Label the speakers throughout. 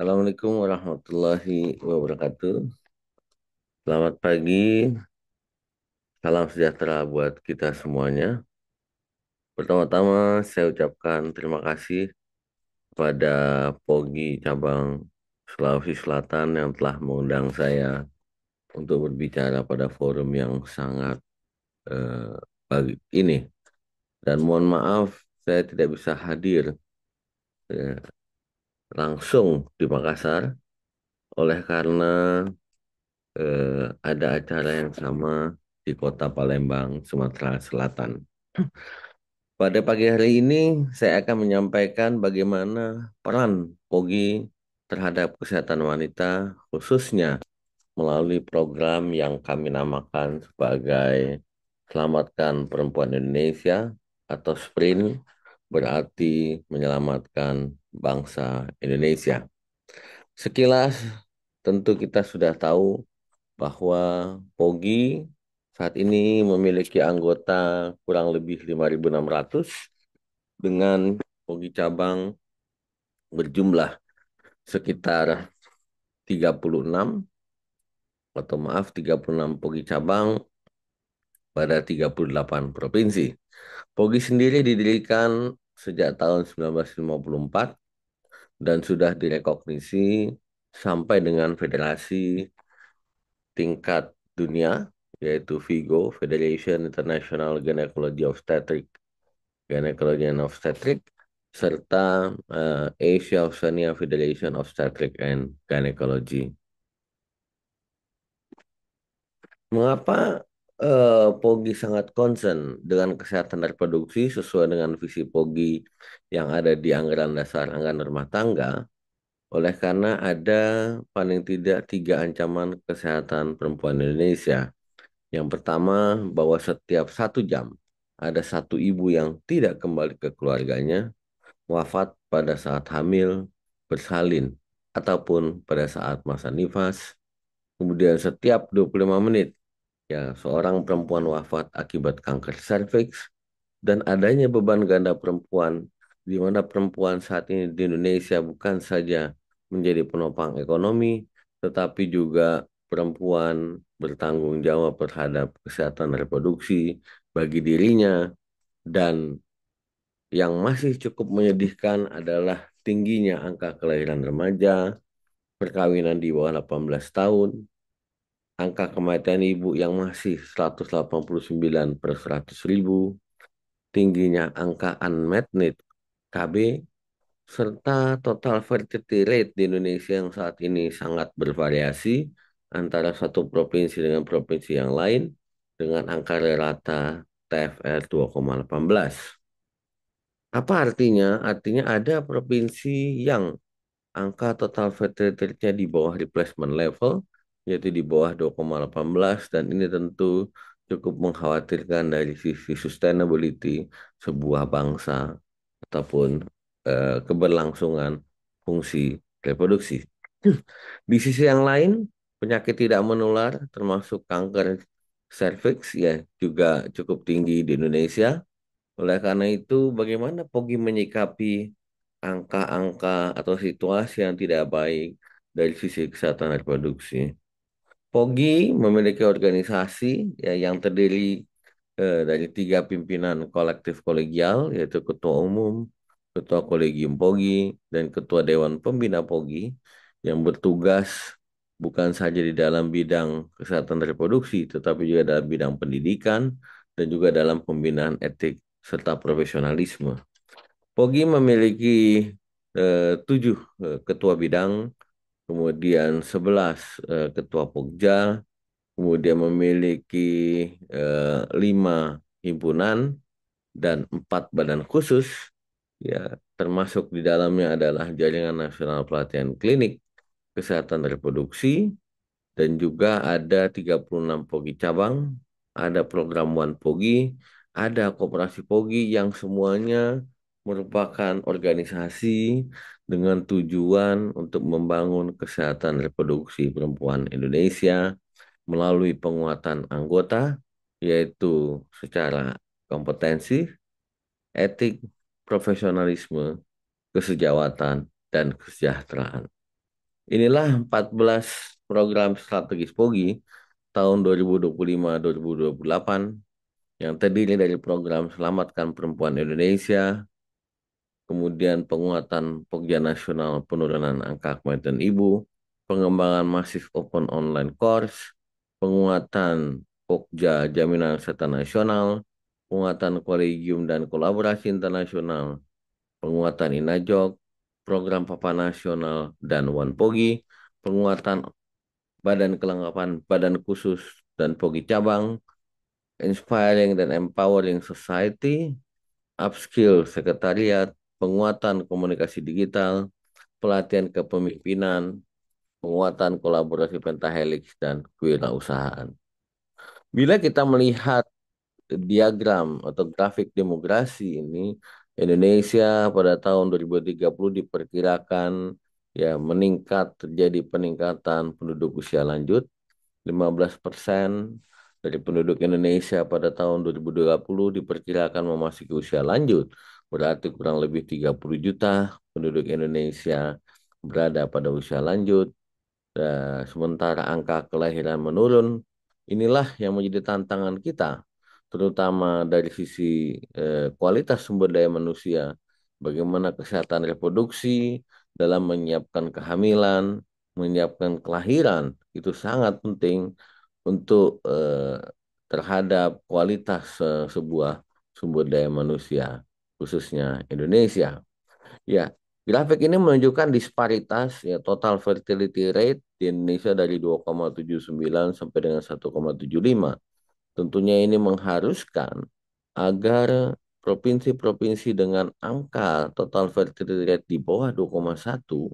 Speaker 1: Assalamualaikum warahmatullahi wabarakatuh. Selamat pagi, salam sejahtera buat kita semuanya. Pertama-tama saya ucapkan terima kasih kepada Pogi cabang Sulawesi Selatan yang telah mengundang saya untuk berbicara pada forum yang sangat eh, bagi ini. Dan mohon maaf saya tidak bisa hadir eh, langsung di Makassar oleh karena ada acara yang sama di kota Palembang, Sumatera Selatan. Pada pagi hari ini, saya akan menyampaikan bagaimana peran POGI terhadap kesehatan wanita, khususnya melalui program yang kami namakan sebagai Selamatkan Perempuan Indonesia atau SPRINT, berarti menyelamatkan bangsa Indonesia. Sekilas, tentu kita sudah tahu bahwa POGI saat ini memiliki anggota kurang lebih 5.600 dengan POGI cabang berjumlah sekitar 36 atau maaf 36 POGI cabang pada 38 provinsi. POGI sendiri didirikan sejak tahun 1954 dan sudah direkognisi sampai dengan federasi tingkat dunia, yaitu FIGO, Federation International Gynecology Obstetric, Gynecology and Obstetric, serta Asia Oceania Federation of Obstetric and Gynecology. Mengapa POGI sangat concern dengan kesehatan reproduksi sesuai dengan visi POGI yang ada di anggaran dasar anggaran rumah tangga? Oleh karena ada paling tidak tiga ancaman kesehatan perempuan Indonesia. Yang pertama, bahwa setiap 1 jam ada satu ibu yang tidak kembali ke keluarganya, wafat pada saat hamil, bersalin, ataupun pada saat masa nifas. Kemudian setiap 25 menit, ya seorang perempuan wafat akibat kanker serviks, dan adanya beban ganda perempuan, di mana perempuan saat ini di Indonesia bukan saja menjadi penopang ekonomi, tetapi juga perempuan bertanggung jawab terhadap kesehatan reproduksi bagi dirinya, dan yang masih cukup menyedihkan adalah tingginya angka kelahiran remaja, perkawinan di bawah 18 tahun, angka kematian ibu yang masih 189 per 100 ribu, tingginya angka unmet need KB, serta total fertility rate di Indonesia yang saat ini sangat bervariasi antara satu provinsi dengan provinsi yang lain dengan angka rata TFR 2,18. Apa artinya? Artinya ada provinsi yang angka total fertility rate-nya di bawah replacement level, yaitu di bawah 2,18, dan ini tentu cukup mengkhawatirkan dari sisi sustainability sebuah bangsa ataupun keberlangsungan fungsi reproduksi. Di sisi yang lain, penyakit tidak menular termasuk kanker serviks ya juga cukup tinggi di Indonesia. Oleh karena itu, bagaimana POGI menyikapi angka-angka atau situasi yang tidak baik dari sisi kesehatan reproduksi? POGI memiliki organisasi ya, yang terdiri dari 3 pimpinan kolektif kolegial, yaitu Ketua Umum, Ketua Kolegium POGI, dan Ketua Dewan Pembina POGI, yang bertugas bukan saja di dalam bidang kesehatan reproduksi, tetapi juga dalam bidang pendidikan dan juga dalam pembinaan etik serta profesionalisme. POGI memiliki 7 ketua bidang, kemudian 11 ketua Pokja, kemudian memiliki 5 himpunan dan 4 badan khusus, ya termasuk di dalamnya adalah Jaringan Nasional Pelatihan Klinik Kesehatan Reproduksi, dan juga ada 36 POGI cabang, ada program One POGI, ada koperasi POGI yang semuanya merupakan organisasi dengan tujuan untuk membangun kesehatan reproduksi perempuan Indonesia melalui penguatan anggota, yaitu secara kompetensi, etik, profesionalisme, kesejawatan, dan kesejahteraan. Inilah 14 program strategis POGI tahun 2025-2028 yang terdiri dari program Selamatkan Perempuan Indonesia, kemudian penguatan Pokja Nasional penurunan angka kematian ibu, pengembangan masif open online course, penguatan Pokja Jaminan Kesehatan Nasional, penguatan kolegium dan kolaborasi internasional, penguatan Inajok, program Papa Nasional dan One Pogi, penguatan Badan Kelengkapan Badan Khusus dan Pogi Cabang, Inspiring dan Empowering Society, Upskill Sekretariat, penguatan komunikasi digital, pelatihan kepemimpinan, penguatan kolaborasi pentahelix dan kewirausahaan. Bila kita melihat diagram atau grafik demografi ini, Indonesia pada tahun 2030 diperkirakan ya meningkat, terjadi peningkatan penduduk usia lanjut 15% dari penduduk Indonesia pada tahun 2020 diperkirakan memasuki usia lanjut. Berarti kurang lebih 30 juta penduduk Indonesia berada pada usia lanjut. Sementara angka kelahiran menurun, inilah yang menjadi tantangan kita, terutama dari sisi kualitas sumber daya manusia, bagaimana kesehatan reproduksi dalam menyiapkan kehamilan, menyiapkan kelahiran, itu sangat penting untuk terhadap kualitas sebuah sumber daya manusia, khususnya Indonesia. Ya, grafik ini menunjukkan disparitas ya total fertility rate di Indonesia dari 2,79 sampai dengan 1,75. Tentunya ini mengharuskan agar provinsi-provinsi dengan angka total fertility rate di bawah 2,1,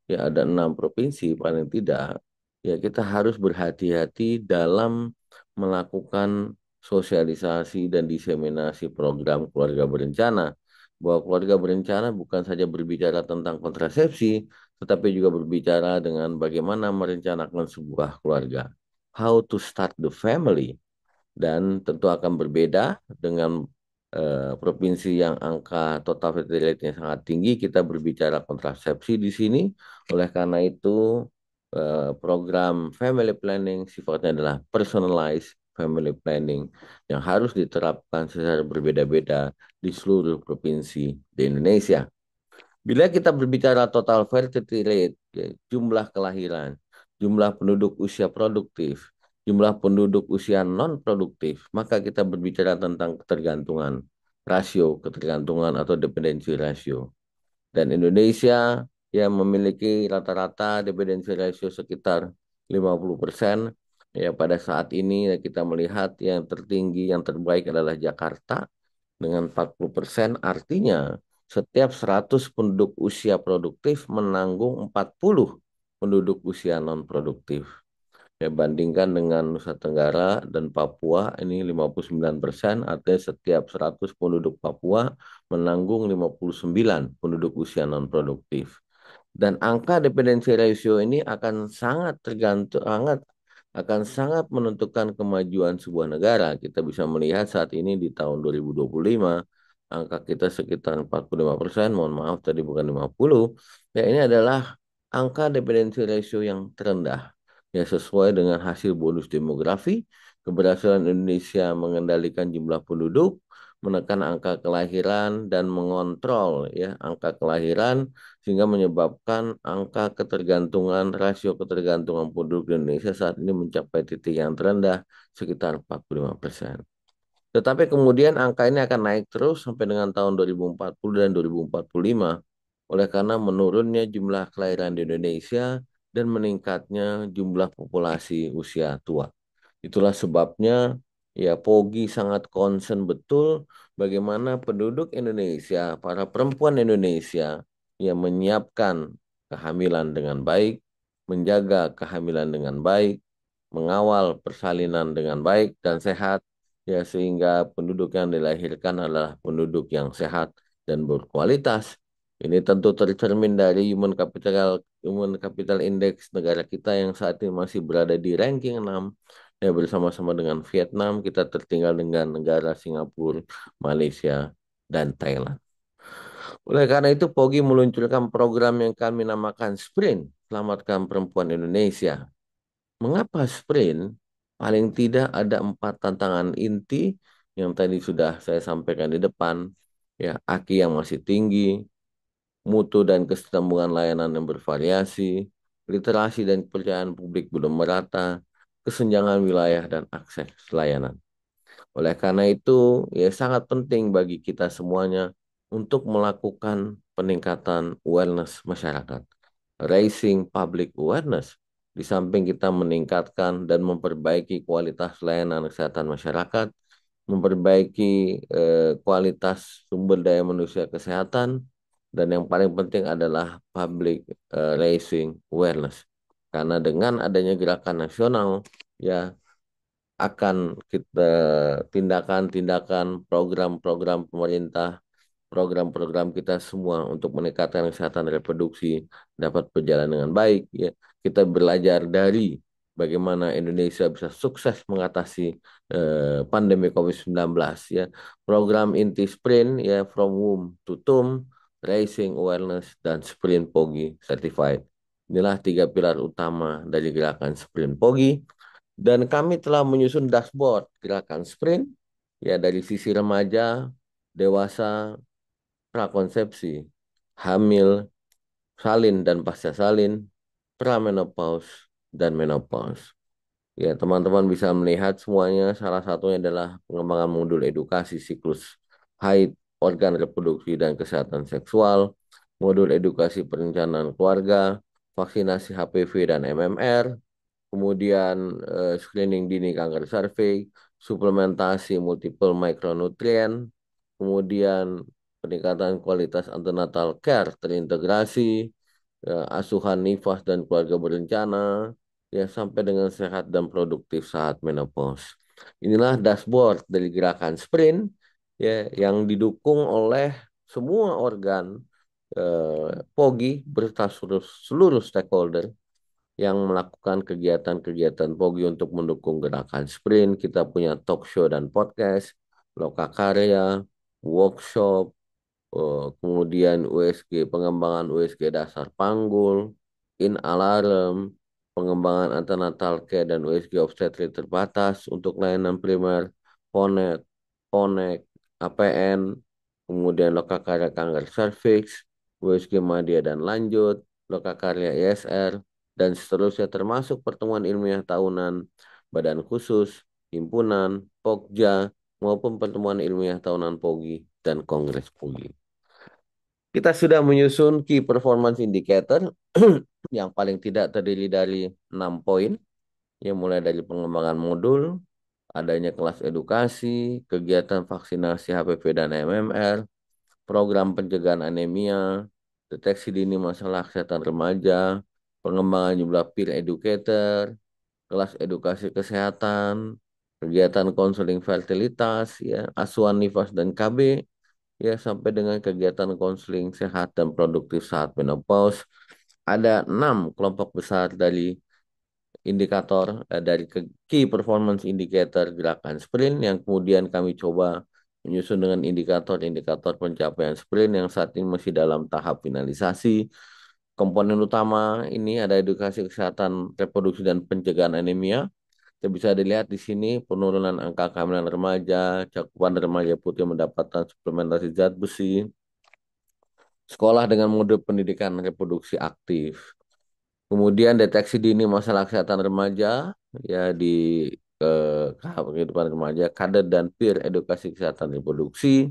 Speaker 1: ya ada 6 provinsi paling tidak, ya kita harus berhati-hati dalam melakukan sosialisasi dan diseminasi program keluarga berencana. Bahwa keluarga berencana bukan saja berbicara tentang kontrasepsi, tetapi juga berbicara dengan bagaimana merencanakan sebuah keluarga. How to start the family. Dan tentu akan berbeda dengan provinsi yang angka total fertility rate-nya sangat tinggi. Kita berbicara kontrasepsi di sini. Oleh karena itu, program family planning sifatnya adalah personalized family planning yang harus diterapkan secara berbeda-beda di seluruh provinsi di Indonesia. Bila kita berbicara total fertility rate, ya, jumlah kelahiran, jumlah penduduk usia produktif, jumlah penduduk usia non-produktif, maka kita berbicara tentang ketergantungan rasio, ketergantungan atau dependensi rasio. Dan Indonesia yang memiliki rata-rata dependensi ratio sekitar 50%. Ya, pada saat ini kita melihat yang tertinggi, yang terbaik adalah Jakarta dengan 40%. Artinya setiap 100 penduduk usia produktif menanggung 40 penduduk usia non-produktif. Ya, bandingkan dengan Nusa Tenggara dan Papua, ini 59%, artinya setiap 100 penduduk Papua menanggung 59 penduduk usia non-produktif. Dan angka dependensi ratio ini akan sangat tergantung, akan sangat menentukan kemajuan sebuah negara. Kita bisa melihat saat ini di tahun 2025, angka kita sekitar 45%, mohon maaf tadi bukan 50. Ya, ini adalah angka dependensi ratio yang terendah. Ya, sesuai dengan hasil bonus demografi, keberhasilan Indonesia mengendalikan jumlah penduduk, menekan angka kelahiran dan mengontrol ya angka kelahiran sehingga menyebabkan angka ketergantungan rasio ketergantungan penduduk di Indonesia saat ini mencapai titik yang terendah sekitar 45%. Tetapi kemudian angka ini akan naik terus sampai dengan tahun 2040 dan 2045 oleh karena menurunnya jumlah kelahiran di Indonesia dan meningkatnya jumlah populasi usia tua. Itulah sebabnya ya Pogi sangat concern betul bagaimana penduduk Indonesia, para perempuan Indonesia yang menyiapkan kehamilan dengan baik, menjaga kehamilan dengan baik, mengawal persalinan dengan baik dan sehat, ya sehingga penduduk yang dilahirkan adalah penduduk yang sehat dan berkualitas. Ini tentu tercermin dari Human Capital Index negara kita yang saat ini masih berada di ranking 6. Ya, bersama-sama dengan Vietnam, kita tertinggal dengan negara Singapura, Malaysia, dan Thailand. Oleh karena itu, Pogi meluncurkan program yang kami namakan Sprint. selamatkan perempuan Indonesia. Mengapa sprint? Paling tidak ada 4 tantangan inti yang tadi sudah saya sampaikan di depan. Ya, AKI yang masih tinggi, mutu dan kesinambungan layanan yang bervariasi, literasi dan kepercayaan publik belum merata, kesenjangan wilayah dan akses layanan. Oleh karena itu, ya sangat penting bagi kita semuanya untuk melakukan peningkatan awareness masyarakat, raising public awareness, di samping kita meningkatkan dan memperbaiki kualitas layanan kesehatan masyarakat, memperbaiki kualitas sumber daya manusia kesehatan, dan yang paling penting adalah public raising awareness. Karena dengan adanya gerakan nasional, ya akan kita tindakan-tindakan, program-program pemerintah, program-program kita semua untuk meningkatkan kesehatan reproduksi dapat berjalan dengan baik. Ya, kita belajar dari bagaimana Indonesia bisa sukses mengatasi pandemi COVID-19. Ya, program inti sprint ya from womb to tomb, raising awareness dan sprint POGI certified. Inilah 3 pilar utama dari gerakan sprint POGI. Dan kami telah menyusun dashboard gerakan sprint ya dari sisi remaja, dewasa, prakonsepsi, hamil, salin dan pasca salin, pramenopause, dan menopause. Ya, teman-teman bisa melihat semuanya. Salah satunya adalah pengembangan modul edukasi siklus haid, organ reproduksi, dan kesehatan seksual, modul edukasi perencanaan keluarga, vaksinasi HPV dan MMR, kemudian screening dini kanker survei, suplementasi multiple micronutrien, kemudian peningkatan kualitas antenatal care terintegrasi, asuhan nifas dan keluarga berencana, ya sampai dengan sehat dan produktif saat menopause. Inilah dashboard dari gerakan sprint ya yang didukung oleh semua organ POGI beserta seluruh stakeholder yang melakukan kegiatan-kegiatan POGI untuk mendukung gerakan sprint. Kita punya talk show dan podcast, lokakarya, workshop, kemudian USG, pengembangan USG dasar panggul, in alarm, pengembangan antenatal care dan USG obstetrik terbatas untuk layanan primer, PONET, PONEK, APN, kemudian lokakarya kanker cervix, USG media dan lanjut, lokakarya ISR, dan seterusnya termasuk pertemuan ilmiah tahunan, badan khusus, himpunan, Pokja, maupun pertemuan ilmiah tahunan POGI dan kongres POGI. Kita sudah menyusun key performance indicator yang paling tidak terdiri dari 6 poin, yang mulai dari pengembangan modul, adanya kelas edukasi, kegiatan vaksinasi HPV dan MMR, program pencegahan anemia, deteksi dini masalah kesehatan remaja, pengembangan jumlah peer educator, kelas edukasi kesehatan, kegiatan konseling fertilitas, ya, asuhan nifas dan KB, ya sampai dengan kegiatan konseling sehat dan produktif saat menopause. Ada 6 kelompok besar dari indikator dari key performance indicator gerakan sprint yang kemudian kami coba menyusun dengan indikator-indikator pencapaian sprint yang saat ini masih dalam tahap finalisasi. Komponen utama ini ada edukasi kesehatan reproduksi dan pencegahan anemia. Kita bisa dilihat di sini penurunan angka kehamilan remaja, cakupan remaja putih mendapatkan suplementasi zat besi, sekolah dengan mode pendidikan reproduksi aktif. Kemudian deteksi dini masalah kesehatan remaja ya di kehidupan remaja, kader dan peer edukasi kesehatan reproduksi,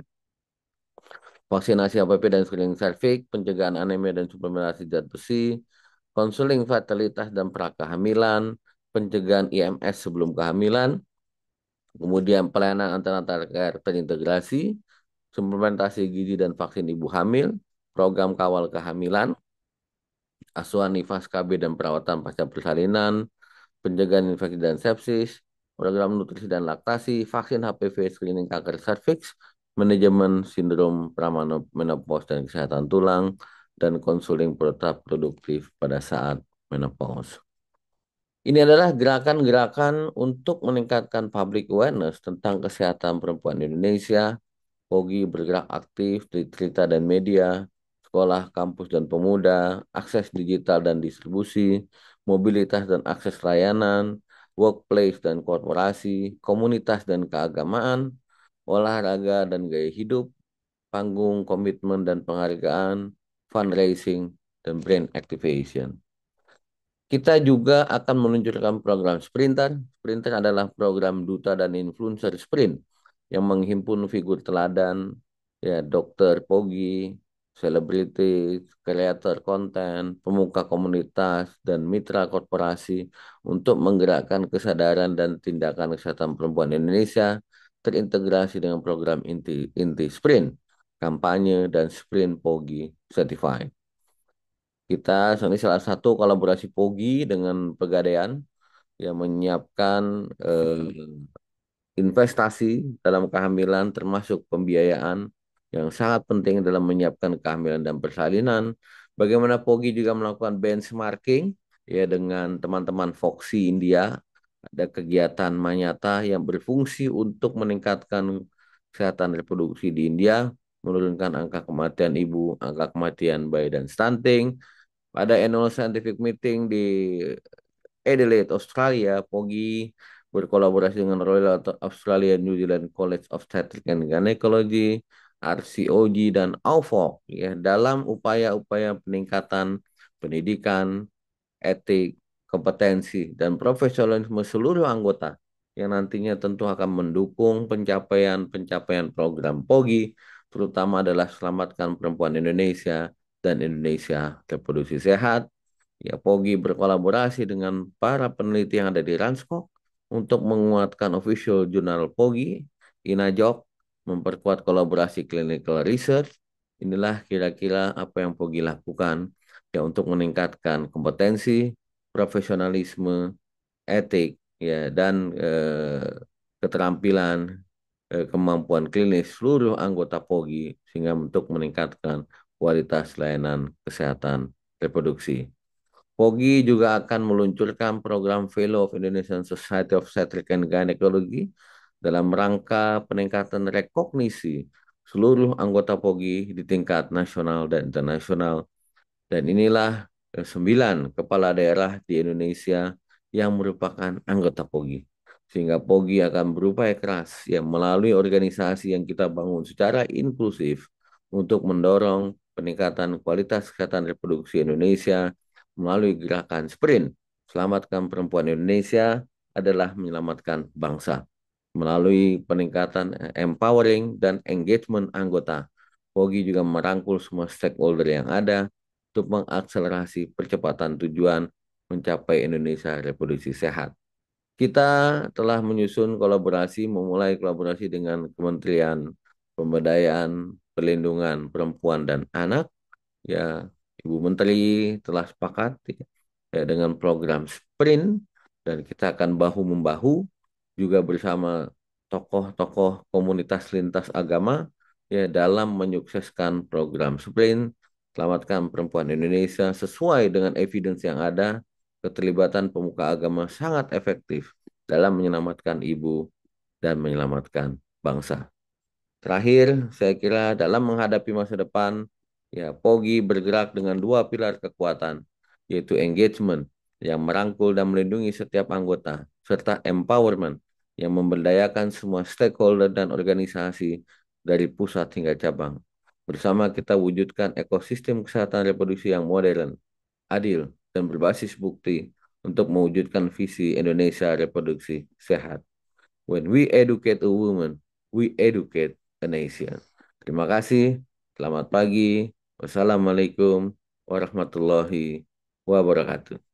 Speaker 1: vaksinasi HPV dan screening serviks, pencegahan anemia dan suplementasi zat besi, konseling fertilitas dan prakehamilan, pencegahan IMS sebelum kehamilan, kemudian pelayanan antenatal care terintegrasi, suplementasi gizi dan vaksin ibu hamil, program kawal kehamilan, asuhan nifas KB dan perawatan pasca persalinan, pencegahan infeksi dan sepsis, program nutrisi dan laktasi, vaksin HPV, screening kanker serviks, manajemen sindrom pramenopause dan kesehatan tulang, dan konseling produktif pada saat menopause. Ini adalah gerakan-gerakan untuk meningkatkan public awareness tentang kesehatan perempuan Indonesia. POGI bergerak aktif di cerita dan media, sekolah, kampus, dan pemuda, akses digital dan distribusi, mobilitas dan akses layanan, workplace dan korporasi, komunitas dan keagamaan, olahraga dan gaya hidup, panggung, komitmen dan penghargaan, fundraising, dan brand activation. Kita juga akan meluncurkan program Sprinter. Sprinter adalah program duta dan influencer sprint yang menghimpun figur teladan, ya dokter Pogi, selebritis, kreator konten, pemuka komunitas, dan mitra korporasi untuk menggerakkan kesadaran dan tindakan kesehatan perempuan Indonesia terintegrasi dengan program inti sprint, kampanye, dan sprint Pogi Certified. Ini salah satu kolaborasi Pogi dengan Pegadaian yang menyiapkan investasi dalam kehamilan termasuk pembiayaan yang sangat penting dalam menyiapkan kehamilan dan persalinan. Bagaimana Pogi juga melakukan benchmarking ya dengan teman-teman Foxy India, ada kegiatan Manyata yang berfungsi untuk meningkatkan kesehatan reproduksi di India, menurunkan angka kematian ibu, angka kematian bayi dan stunting. Pada annual scientific meeting di Adelaide, Australia, Pogi berkolaborasi dengan Royal Australia New Zealand College of Obstetrics and Gynecology, RCOG, dan AUFOG ya, dalam upaya-upaya peningkatan pendidikan, etik, kompetensi, dan profesionalisme seluruh anggota yang nantinya tentu akan mendukung pencapaian-pencapaian program POGI, terutama adalah selamatkan perempuan Indonesia dan Indonesia reproduksi sehat. Ya, POGI berkolaborasi dengan para peneliti yang ada di Ranskok untuk menguatkan official jurnal POGI, INAJOK, memperkuat kolaborasi clinical research. Inilah kira-kira apa yang POGI lakukan ya untuk meningkatkan kompetensi, profesionalisme, etik ya dan keterampilan kemampuan klinis seluruh anggota POGI sehingga untuk meningkatkan kualitas layanan kesehatan reproduksi. POGI juga akan meluncurkan program Fellow of Indonesian Society of Obstetrics and Gynecology dalam rangka peningkatan rekognisi seluruh anggota POGI di tingkat nasional dan internasional. Dan inilah 9 kepala daerah di Indonesia yang merupakan anggota POGI. Sehingga POGI akan berupaya keras yang melalui organisasi yang kita bangun secara inklusif untuk mendorong peningkatan kualitas kesehatan reproduksi Indonesia melalui gerakan sprint. Selamatkan perempuan Indonesia adalah menyelamatkan bangsa. Melalui peningkatan empowering dan engagement anggota, POGI juga merangkul semua stakeholder yang ada untuk mengakselerasi percepatan tujuan mencapai Indonesia reproduksi sehat. Kita telah memulai kolaborasi dengan Kementerian Pemberdayaan Perlindungan Perempuan dan Anak. Ya, Ibu Menteri telah sepakat ya, dengan program Sprint dan kita akan bahu-membahu juga bersama tokoh-tokoh komunitas lintas agama ya dalam menyukseskan program Sprint Selamatkan Perempuan Indonesia sesuai dengan evidence yang ada. Keterlibatan pemuka agama sangat efektif dalam menyelamatkan ibu dan menyelamatkan bangsa. Terakhir, saya kira dalam menghadapi masa depan, ya POGI bergerak dengan dua pilar kekuatan, yaitu engagement yang merangkul dan melindungi setiap anggota, serta empowerment yang memberdayakan semua stakeholder dan organisasi dari pusat hingga cabang. Bersama kita wujudkan ekosistem kesehatan reproduksi yang modern, adil, dan berbasis bukti untuk mewujudkan visi Indonesia reproduksi sehat. When we educate a woman, we educate a nation. Terima kasih. Selamat pagi. Wassalamualaikum warahmatullahi wabarakatuh.